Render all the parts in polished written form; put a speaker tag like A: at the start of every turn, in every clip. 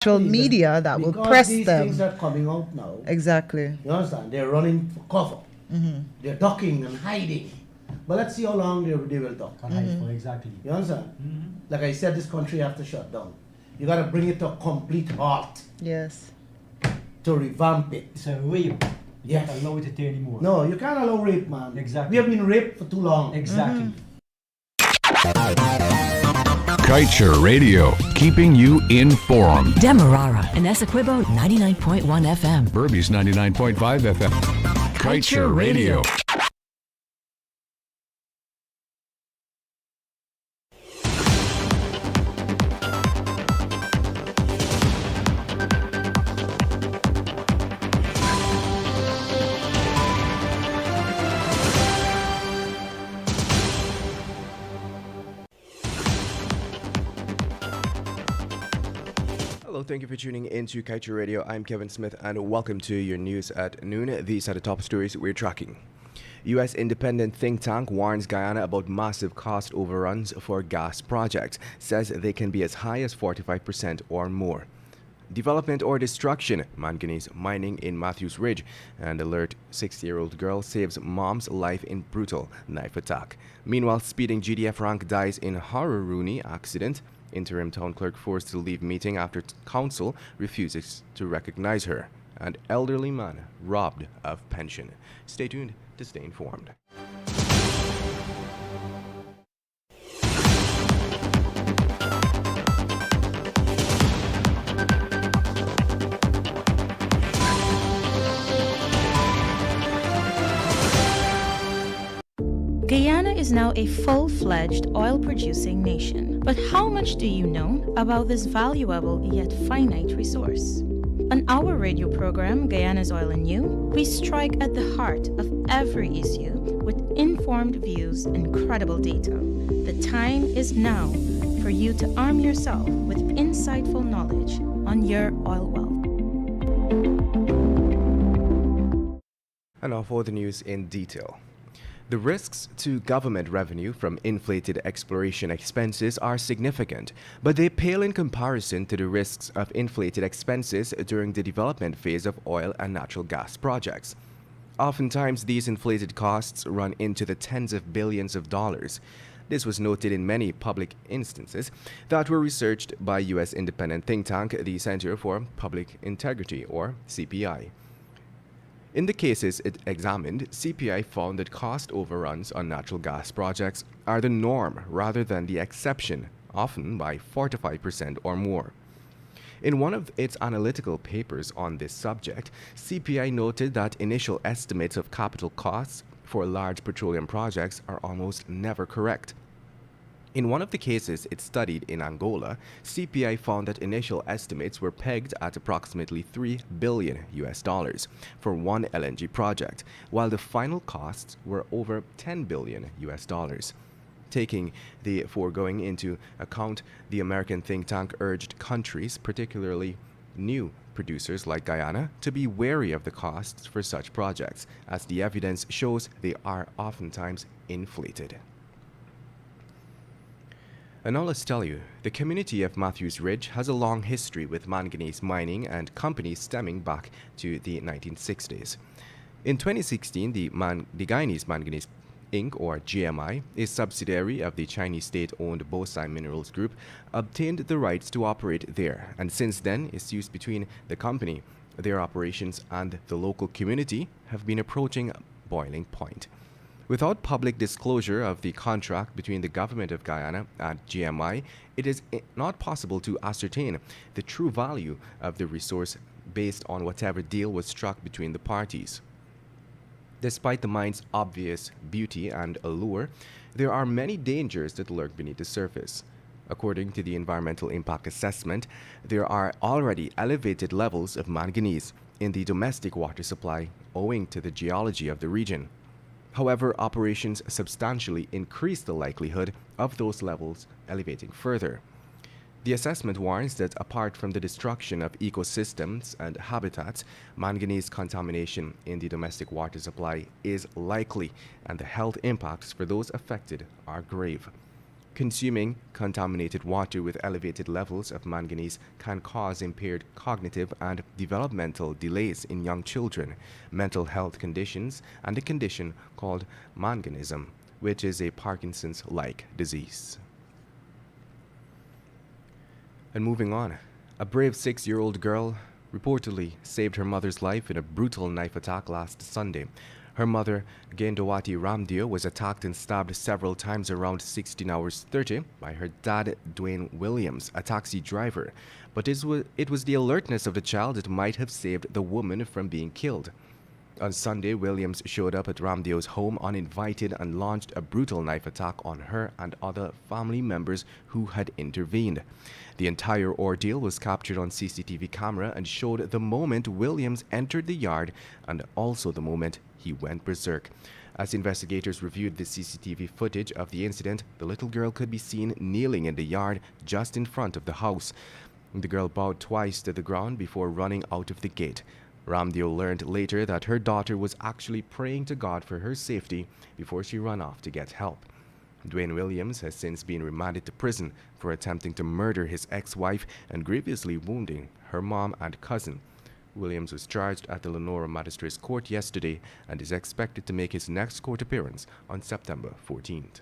A: Social media that will
B: because
A: press
B: these
A: them.
B: things are coming out now.
A: Exactly.
B: You understand? They're running for cover. They're ducking and hiding. But let's see how long they will duck.
C: Can hide for exactly.
B: You understand? Like I said, this country have to shut down. You got to bring it to a complete halt
A: Yes.
B: to revamp it.
C: It's a rape. You
B: Yes.
C: can't allow it to anymore.
B: No, you can't allow rape, man.
C: Exactly.
B: We have been raped for too long.
C: Exactly.
D: Kaieteur Radio, keeping you informed.
E: Demerara and Essequibo 99.1 FM.
D: Burbies 99.5 FM. Kaieteur Radio.
F: Hello, thank you for tuning into Kaieteur Radio. I'm Kevin Smith and welcome to your news at noon. These are the top stories we're tracking. U.S. independent think tank warns Guyana about massive cost overruns for gas projects, says they can be as high as 45% or more. Development or destruction, manganese mining in Matthews Ridge, and alert 60-year-old girl saves mom's life in brutal knife attack. Meanwhile, speeding GDF rank dies in Hararuni accident. Interim town clerk forced to leave meeting after council refuses to recognize her. And elderly man robbed of pension. Stay tuned to stay informed.
G: Guyana is now a full-fledged oil-producing nation. But how much do you know about this valuable yet finite resource? On our radio program, Guyana's Oil and You, we strike at the heart of every issue with informed views and credible data. The time is now for you to arm yourself with insightful knowledge on your oil wealth.
F: And now for the news in detail. The risks to government revenue from inflated exploration expenses are significant, but they pale in comparison to the risks of inflated expenses during the development phase of oil and natural gas projects. Oftentimes, these inflated costs run into the tens of billions of dollars. This was noted in many public instances that were researched by U.S. independent think tank, the Center for Public Integrity, or CPI. In the cases it examined, CPI found that cost overruns on natural gas projects are the norm rather than the exception, often by 4 to 5% or more. In one of its analytical papers on this subject, CPI noted that initial estimates of capital costs for large petroleum projects are almost never correct. In one of the cases it studied in Angola, CPI found that initial estimates were pegged at approximately $3 billion for one LNG project, while the final costs were over $10 billion. Taking the foregoing into account, the American think tank urged countries, particularly new producers like Guyana, to be wary of the costs for such projects, as the evidence shows they are oftentimes inflated. And now let's tell you, the community of Matthews Ridge has a long history with manganese mining and companies stemming back to the 1960s. In 2016, the Guyanese Manganese Inc., or GMI, a subsidiary of the Chinese state-owned Bosai Minerals Group, obtained the rights to operate there, and since then, issues between the company, their operations, and the local community have been approaching boiling point. Without public disclosure of the contract between the government of Guyana and GMI, it is not possible to ascertain the true value of the resource based on whatever deal was struck between the parties. Despite the mine's obvious beauty and allure, there are many dangers that lurk beneath the surface. According to the environmental impact assessment, there are already elevated levels of manganese in the domestic water supply owing to the geology of the region. However, operations substantially increase the likelihood of those levels elevating further. The assessment warns that apart from the destruction of ecosystems and habitats, manganese contamination in the domestic water supply is likely, and the health impacts for those affected are grave. Consuming contaminated water with elevated levels of manganese can cause impaired cognitive and developmental delays in young children, mental health conditions, and a condition called manganism, which is a Parkinson's-like disease. And moving on, a brave 6-year-old girl reportedly saved her mother's life in a brutal knife attack last Sunday. Her mother, Gendawati Ramdio, was attacked and stabbed several times around 16 hours 30 by her dad, Dwayne Williams, a taxi driver. But it was the alertness of the child that might have saved the woman from being killed. On Sunday, Williams showed up at Ramdio's home uninvited and launched a brutal knife attack on her and other family members who had intervened. The entire ordeal was captured on CCTV camera and showed the moment Williams entered the yard and also the moment he went berserk. As investigators reviewed the CCTV footage of the incident, the little girl could be seen kneeling in the yard just in front of the house. The girl bowed twice to the ground before running out of the gate. Ramdio learned later that her daughter was actually praying to God for her safety before she ran off to get help. Dwayne Williams has since been remanded to prison for attempting to murder his ex-wife and grievously wounding her mom and cousin. Williams was charged at the Lenora Magistrates Court yesterday and is expected to make his next court appearance on September 14th.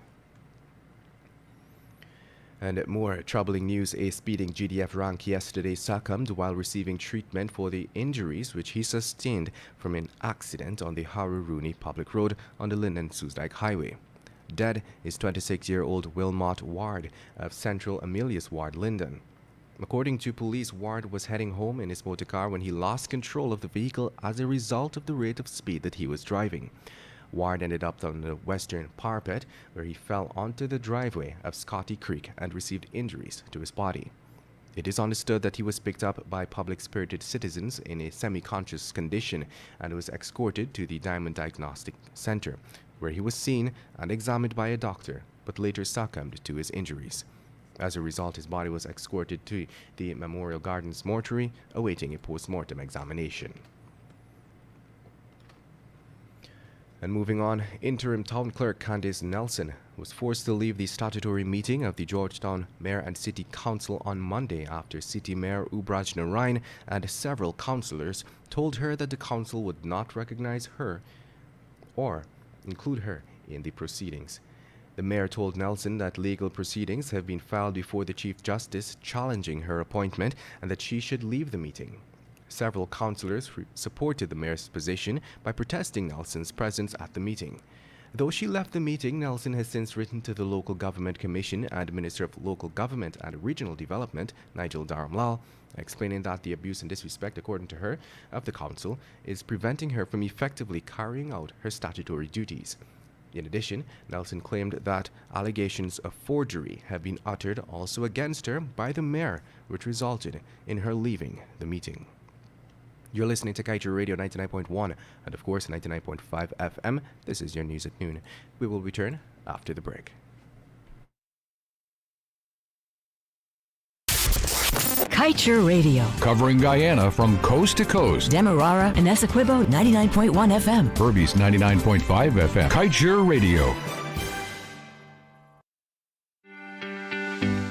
F: And more troubling news, a speeding GDF rank yesterday succumbed while receiving treatment for the injuries which he sustained from an accident on the Haruruni Public Road on the Linden-Susdike Highway. Dead is 26-year-old Wilmot Ward of Central Amelius Ward, Linden. According to police, Ward was heading home in his motor car when he lost control of the vehicle as a result of the rate of speed that he was driving. Ward ended up on the western parapet where he fell onto the driveway of Scotty Creek and received injuries to his body. It is understood that he was picked up by public-spirited citizens in a semi-conscious condition and was escorted to the Diamond Diagnostic Center, where he was seen and examined by a doctor, but later succumbed to his injuries. As a result, his body was escorted to the Memorial Gardens mortuary, awaiting a post-mortem examination. And moving on, interim town clerk Candice Nelson was forced to leave the statutory meeting of the Georgetown Mayor and City Council on Monday after City Mayor Ubraj Narain and several councillors told her that the council would not recognize her or include her in the proceedings. The mayor told Nelson that legal proceedings have been filed before the Chief Justice challenging her appointment and that she should leave the meeting. Several councillors supported the mayor's position by protesting Nelson's presence at the meeting. Though she left the meeting, Nelson has since written to the Local Government Commission and Minister of Local Government and Regional Development, Nigel Dharamlal, explaining that the abuse and disrespect, according to her, of the council is preventing her from effectively carrying out her statutory duties. In addition, Nelson claimed that allegations of forgery have been uttered also against her by the mayor, which resulted in her leaving the meeting. You're listening to Kaieteur Radio 99.1 and of course 99.5 FM. This is your news at noon. We will return after the break.
E: Kaieteur Radio.
D: Covering Guyana from coast to coast.
E: Demerara and Essequibo 99.1 FM.
D: Berbice 99.5 FM. Kaieteur Radio.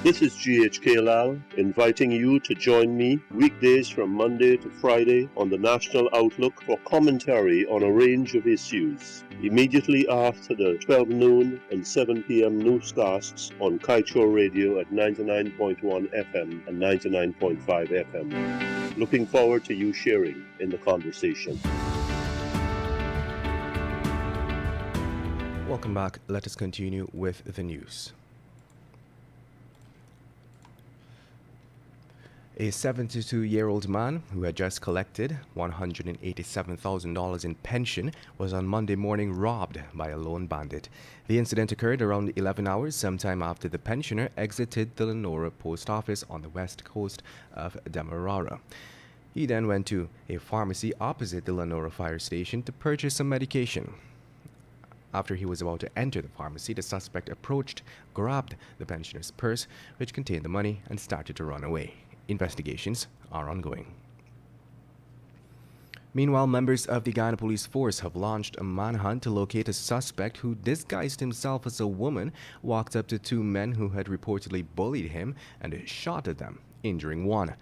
H: This is GHK Lal inviting you to join me weekdays from Monday to Friday on the National Outlook for commentary on a range of issues. Immediately after the 12 noon and 7 p.m. newscasts on Kaieteur Radio at 99.1 FM and 99.5 FM. Looking forward to you sharing in the conversation.
F: Welcome back. Let us continue with the news. A 72-year-old man who had just collected $187,000 in pension was on Monday morning robbed by a lone bandit. The incident occurred around 11 hours sometime after the pensioner exited the Lenora post office on the west coast of Demerara. He then went to a pharmacy opposite the Lenora fire station to purchase some medication. After he was about to enter the pharmacy, the suspect approached, grabbed the pensioner's purse, which contained the money, and started to run away. Investigations are ongoing. Meanwhile, members of the Guyana Police Force have launched a manhunt to locate a suspect who disguised himself as a woman, walked up to two men who had reportedly bullied him, and shot at them, injuring one.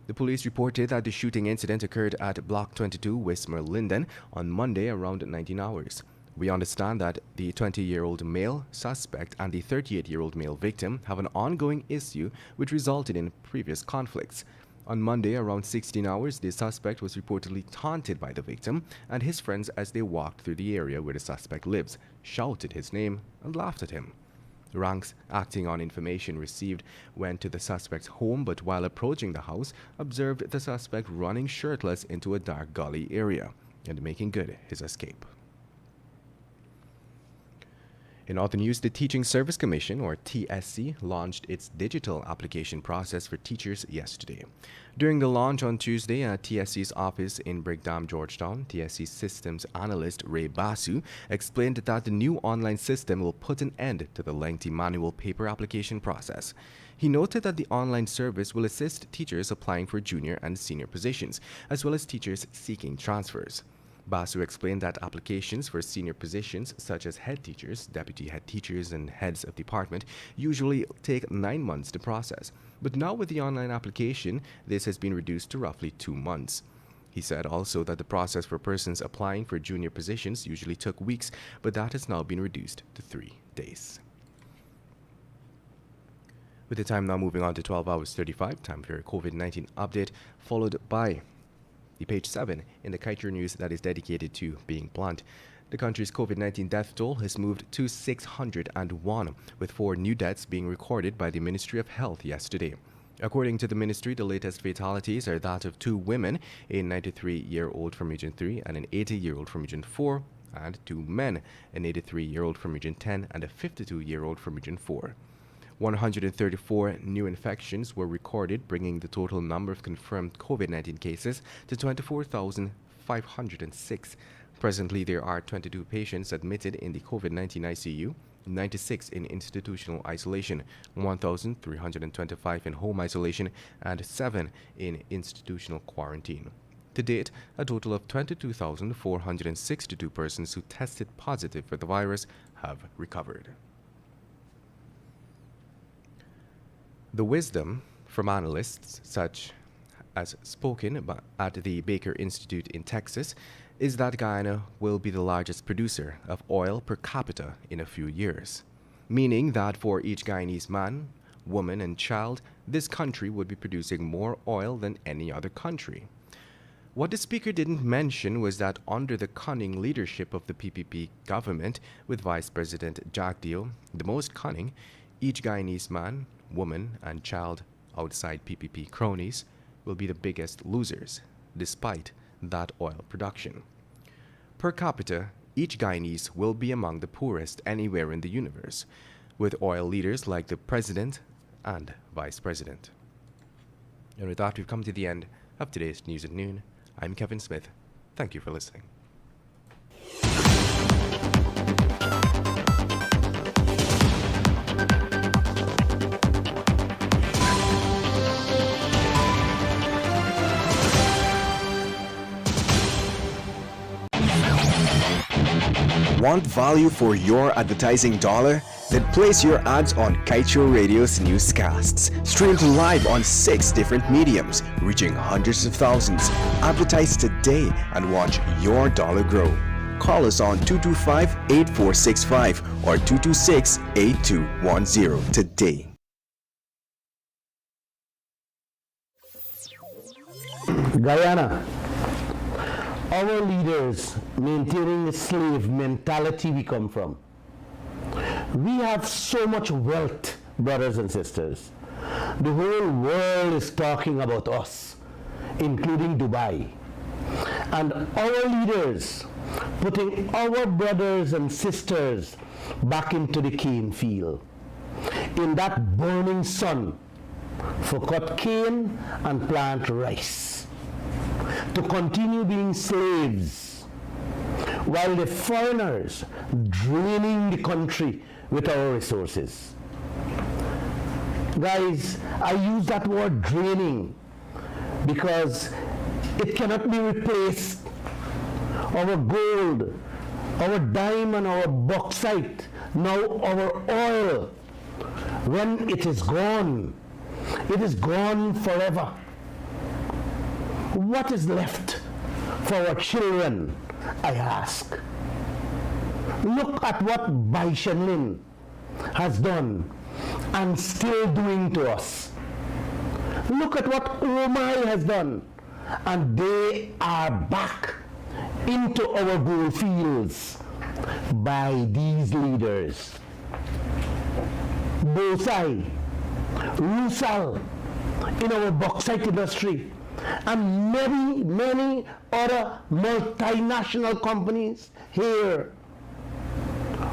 F: The police reported that the shooting incident occurred at Block 22, Wismer Linden, on Monday around 19 hours. We understand that the 20-year-old male suspect and the 38-year-old male victim have an ongoing issue which resulted in previous conflicts. On Monday, around 16 hours, the suspect was reportedly taunted by the victim and his friends as they walked through the area where the suspect lives, shouted his name, and laughed at him. Ranks, acting on information received, went to the suspect's home, but while approaching the house, observed the suspect running shirtless into a dark gully area and making good his escape. In other news, the Teaching Service Commission, or TSC, launched its digital application process for teachers yesterday. During the launch on Tuesday at TSC's office in Brickdam, Georgetown, TSC Systems Analyst Ray Basu explained that the new online system will put an end to the lengthy manual paper application process. He noted that the online service will assist teachers applying for junior and senior positions, as well as teachers seeking transfers. Basu explained that applications for senior positions such as head teachers, deputy head teachers, and heads of department usually take 9 months to process. But now with the online application, this has been reduced to roughly 2 months. He said also that the process for persons applying for junior positions usually took weeks, but that has now been reduced to 3 days. With the time now moving on to 12 hours 35, time for a COVID-19 update, followed by the page 7 in the Kaieteur News that is dedicated to being blunt. The country's COVID-19 death toll has moved to 601, with 4 new deaths being recorded by the Ministry of Health yesterday. According to the ministry, the latest fatalities are that of 2 women, a 93-year-old from Region 3 and an 80-year-old from Region 4, and 2 men, an 83-year-old from Region 10 and a 52-year-old from Region 4. 134 new infections were recorded, bringing the total number of confirmed COVID-19 cases to 24,506. Presently, there are 22 patients admitted in the COVID-19 ICU, 96 in institutional isolation, 1,325 in home isolation, and 7 in institutional quarantine. To date, a total of 22,462 persons who tested positive for the virus have recovered. The wisdom from analysts, such as spoken at the Baker Institute in Texas, is that Guyana will be the largest producer of oil per capita in a few years, meaning that for each Guyanese man, woman, and child, this country would be producing more oil than any other country. What the speaker didn't mention was that under the cunning leadership of the PPP government, with Vice President Jack Dio, the most cunning, each Guyanese man, woman, and child outside PPP cronies will be the biggest losers, despite that oil production. Per capita, each Guyanese will be among the poorest anywhere in the universe, with oil leaders like the President and Vice President. And with that, we've come to the end of today's News at Noon. I'm Kevin Smith. Thank you for listening.
I: Want value for your advertising dollar? Then place your ads on Kaieteur Radio's newscasts. Streamed live on 6 different mediums, reaching hundreds of thousands. Advertise today and watch your dollar grow. Call us on 225-8465 or 226-8210 today.
B: Guyana, our leaders maintaining the slave mentality we come from. We have so much wealth, brothers and sisters. The whole world is talking about us, including Dubai. And our leaders putting our brothers and sisters back into the cane field, in that burning sun, for cut cane and plant rice, to continue being slaves, while the foreigners draining the country with our resources. Guys, I use that word draining because it cannot be replaced our gold, our diamond, our bauxite, now our oil, when it is gone forever. What is left for our children, I ask? Look at what Bai Shenlin has done and still doing to us. Look at what Omai has done, and they are back into our gold fields by these leaders. Bosai, Rusal in our bauxite industry, and many, many other multinational companies here.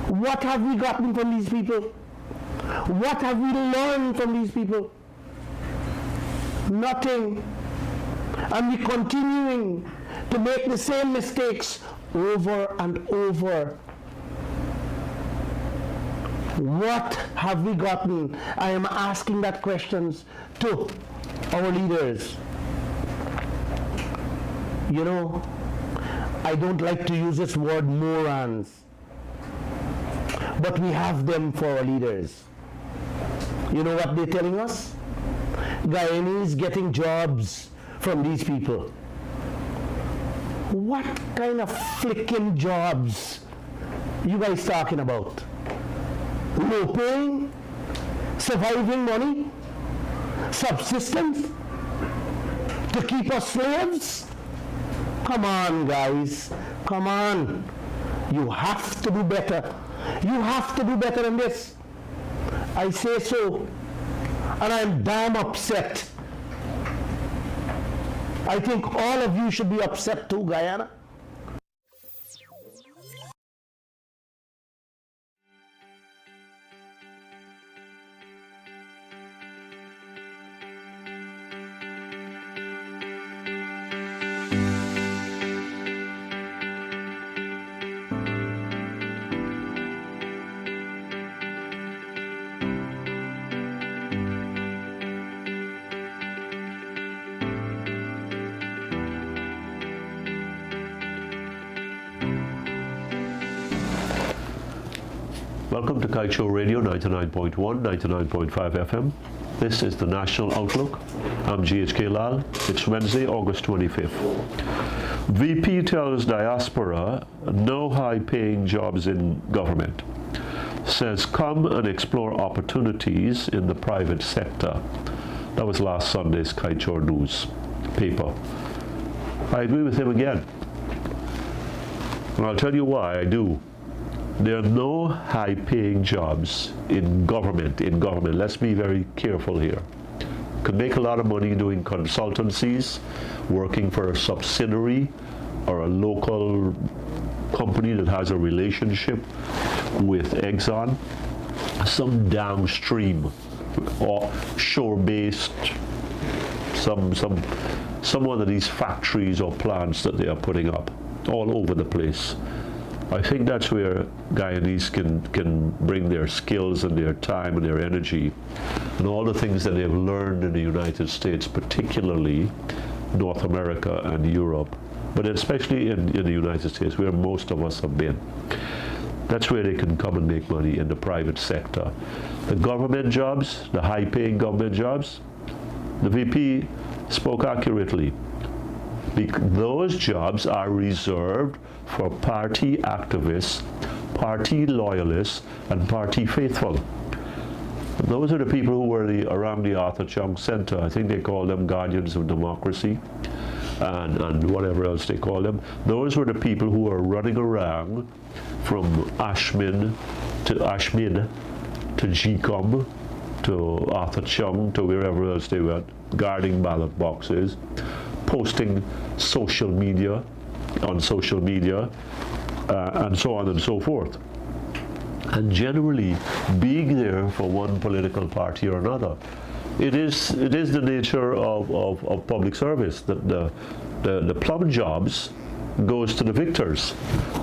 B: What have we gotten from these people? What have we learned from these people? Nothing. And we're continuing to make the same mistakes over and over. What have we gotten? I am asking that questions to our leaders. You know, I don't like to use this word morons, but we have them for our leaders. You know what they're telling us? Guyanese getting jobs from these people. What kind of flicking jobs you guys talking about? Low paying? Surviving money? Subsistence? To keep us slaves? Come on, guys. Come on. You have to do better. You have to do better than this. I say so. And I'm damn upset. I think all of you should be upset too, Guyana.
J: Welcome to Kaieteur Radio 99.1, 99.5 FM. This is the National Outlook. I'm GHK Lal. It's Wednesday, August 25th. VP tells diaspora no high-paying jobs in government. Says come and explore opportunities in the private sector. That was last Sunday's Kaieteur News paper. I agree with him again. And I'll tell you why I do. There are no high-paying jobs in government. Let's be very careful here. You can make a lot of money doing consultancies, working for a subsidiary or a local company that has a relationship with Exxon, some downstream or shore-based, some one of these factories or plants that they are putting up all over the place. I think that's where Guyanese can bring their skills and their time and their energy and all the things that they've learned in the United States, particularly North America and Europe, but especially in the United States where most of us have been. That's where they can come and make money in the private sector. The government jobs, the high-paying government jobs, the VP spoke accurately. Those jobs are reserved for party activists, party loyalists, and party faithful. Those are the people who were around the Arthur Chung Center. I think they call them guardians of democracy and whatever else they call them. Those were the people who were running around from Ashmin to GCOM to Arthur Chung to wherever else they went, guarding ballot boxes, posting on social media, and so on and so forth. And generally being there for one political party or another. It is the nature of public service that the plum jobs goes to the victors.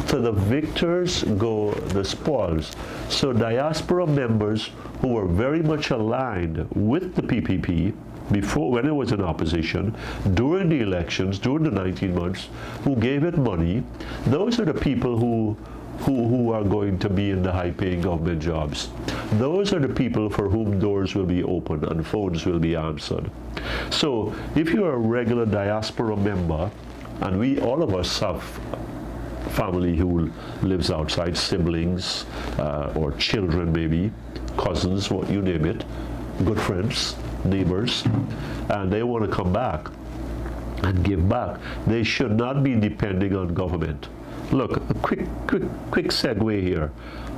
J: To the victors go the spoils. So diaspora members who were very much aligned with the PPP before, when it was in opposition, during the elections, during the 19 months, who gave it money. Those are the people who are going to be in the high-paying government jobs. Those are the people for whom doors will be open and phones will be answered. So if you're a regular diaspora member, and all of us have family who lives outside, siblings or children maybe, cousins, what you name it, good friends, neighbors, and they want to come back and give back, they should not be depending on government. Look, a quick segue here.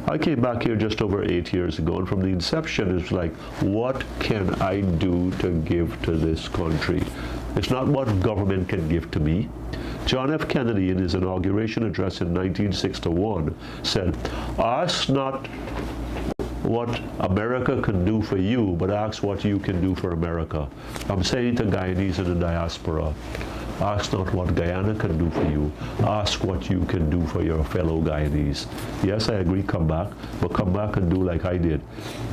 J: I came back here just over 8 years ago, and from the inception, it's like, what can I do to give to this country? It's not what government can give to me. John F. Kennedy, in his inauguration address in 1961, said, ask not what America can do for you, but ask what you can do for America. I'm saying to Guyanese in the diaspora, ask not what Guyana can do for you. Ask what you can do for your fellow Guyanese. Yes, I agree, come back, but come back and do like I did.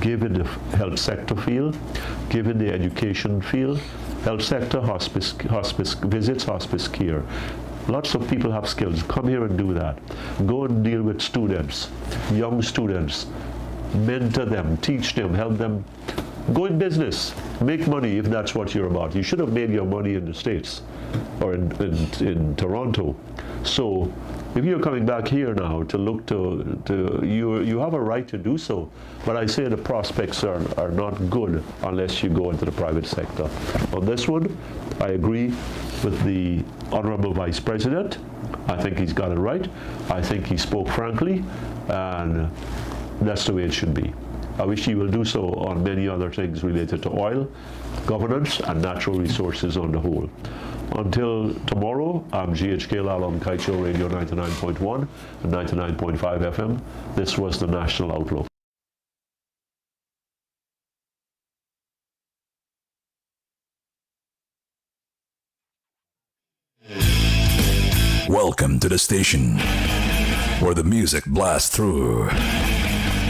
J: Give in the health sector field, give in the education field, health sector, hospice visits, hospice care. Lots of people have skills. Come here and do that. Go and deal with students, young students. Mentor them, teach them, help them. Go in business, make money if that's what you're about. You should have made your money in the States or in Toronto. So if you're coming back here now to look to you have a right to do so. But I say the prospects are not good unless you go into the private sector. On this one, I agree with the Honorable Vice President. I think he's got it right. I think he spoke frankly, and that's the way it should be. I wish he will do so on many other things related to oil, governance, and natural resources on the whole. Until tomorrow, I'm GHK Lal on Kaieteur Radio 99.1 and 99.5 FM. This was the National Outlook.
K: Welcome to the station where the music blasts through,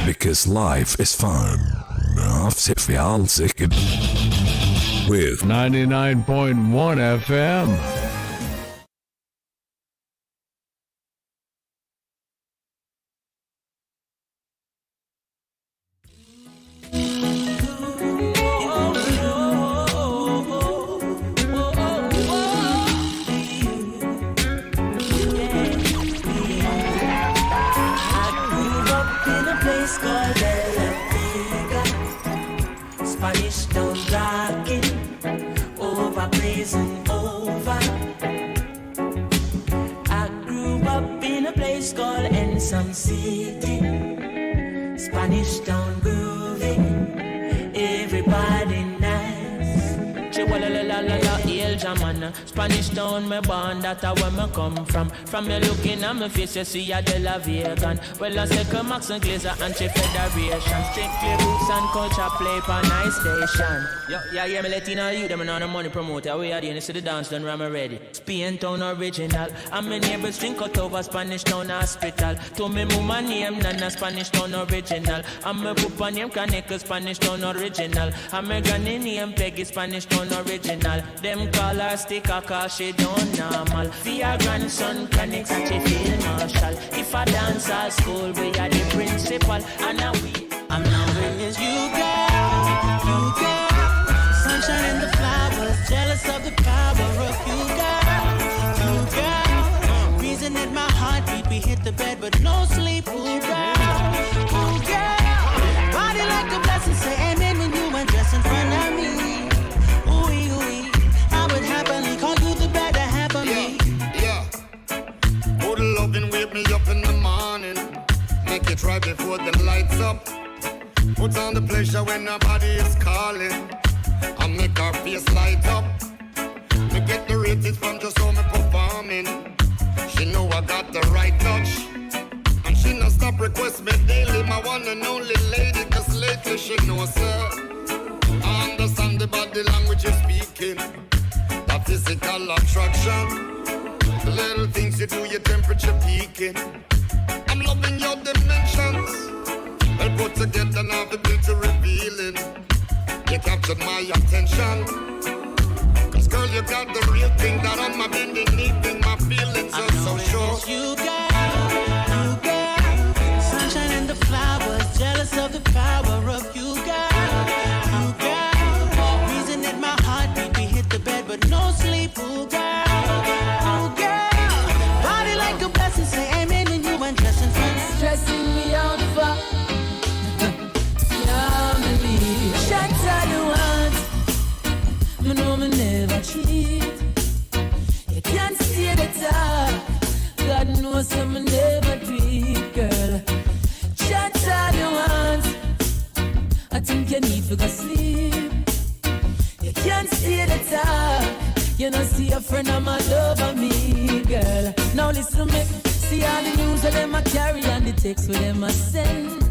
K: because life is fun. With
D: 99.1 FM.
L: Some city, Spanish town grooving, everybody nice. Spanish town, me born, that's where me come from. From me looking at my face, you see a De La Vegan. Well, I say Max and Glazer and Chief Federation. Strictly roots and culture play for nice station. Yeah, me let you know you, them and all the money promoter. We are the see the dance done, I'm ready. Spain town original. And my neighbors drink out over Spanish town hospital. To me mama name, Nana Spanish town original. And my papa name Kaneka Spanish town original. And my granny name Peggy Spanish town original. Them call her sticker cause she don't normal. For your grandson Kaneka and she feel marshal. If I dance at school, we are the principal. And now I'm loving is you girl. Sunshine in the flowers, jealous of the power of you girl. Reason in my heartbeat, we hit the bed but no sleep. Ooh girl. Body like a blessing, say amen when you undress in front of me. Ooh, I would happily call you the better half of me.
M: Yeah. Put loving, wake me up in the morning. Make it right before the lights up. Put on the pleasure when nobody is calling. I make her face light up. Me get the ratings from just how me performing. She know I got the right touch. And she no stop request me daily. My one and only lady, cause lately she knows her. I understand the body language you're speaking. The physical attraction. The little things you do, your temperature peaking. I'm loving your dimensions. Well put together now the beauty revealing. You captured my attention. Cause girl, you got the real thing that on my bending knee thing. My feelings are so sure.
L: You girl, sunshine and the flowers, jealous of the power of you girl. You girl, reason that my heartbeat be hit the bed but no sleep. Ooh girl, body like a blessing, say amen and you undressing friends.
N: Stressing me out for family. Shots are the ones me know me never cheat. You can't stay the top. God knows I'm never do it, girl. Shots are the ones I think you need to go sleep. You can't stay the top. You don't see a friend of my love of me, girl. Now listen to me. See all the news that them a carry and the text with them a send.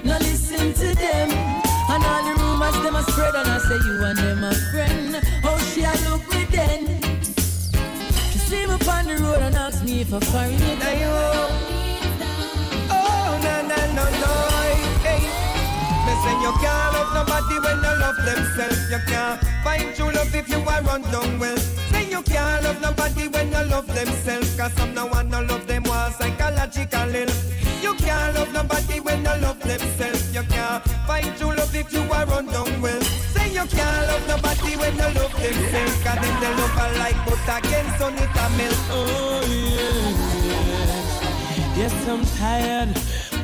N: Now listen to them. And all the rumors them a spread and I say you and them a friend. How she a look me then? She see me on the road and ask me if I find it.
O: Oh, no, hey. Me say you can't love nobody when they love themselves. You can't find true love if you are run down well. Say you can't love nobody when they love themselves. Cause some no one no love them one psychological ill. You can't love nobody when they love themselves. You can't find true love if you are run down well. Say you can't love nobody when they love themselves. Cause then they love alike but against on it a melt.
L: Oh yes, I'm tired,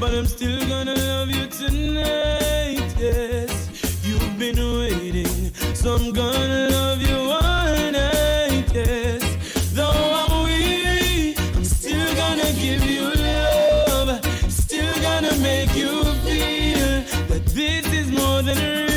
L: but I'm still gonna love you tonight. Yes, you've been waiting, so I'm gonna love you all night. Yes, though I'm weary, I'm still gonna give you love. Still gonna make you feel that this is more than real.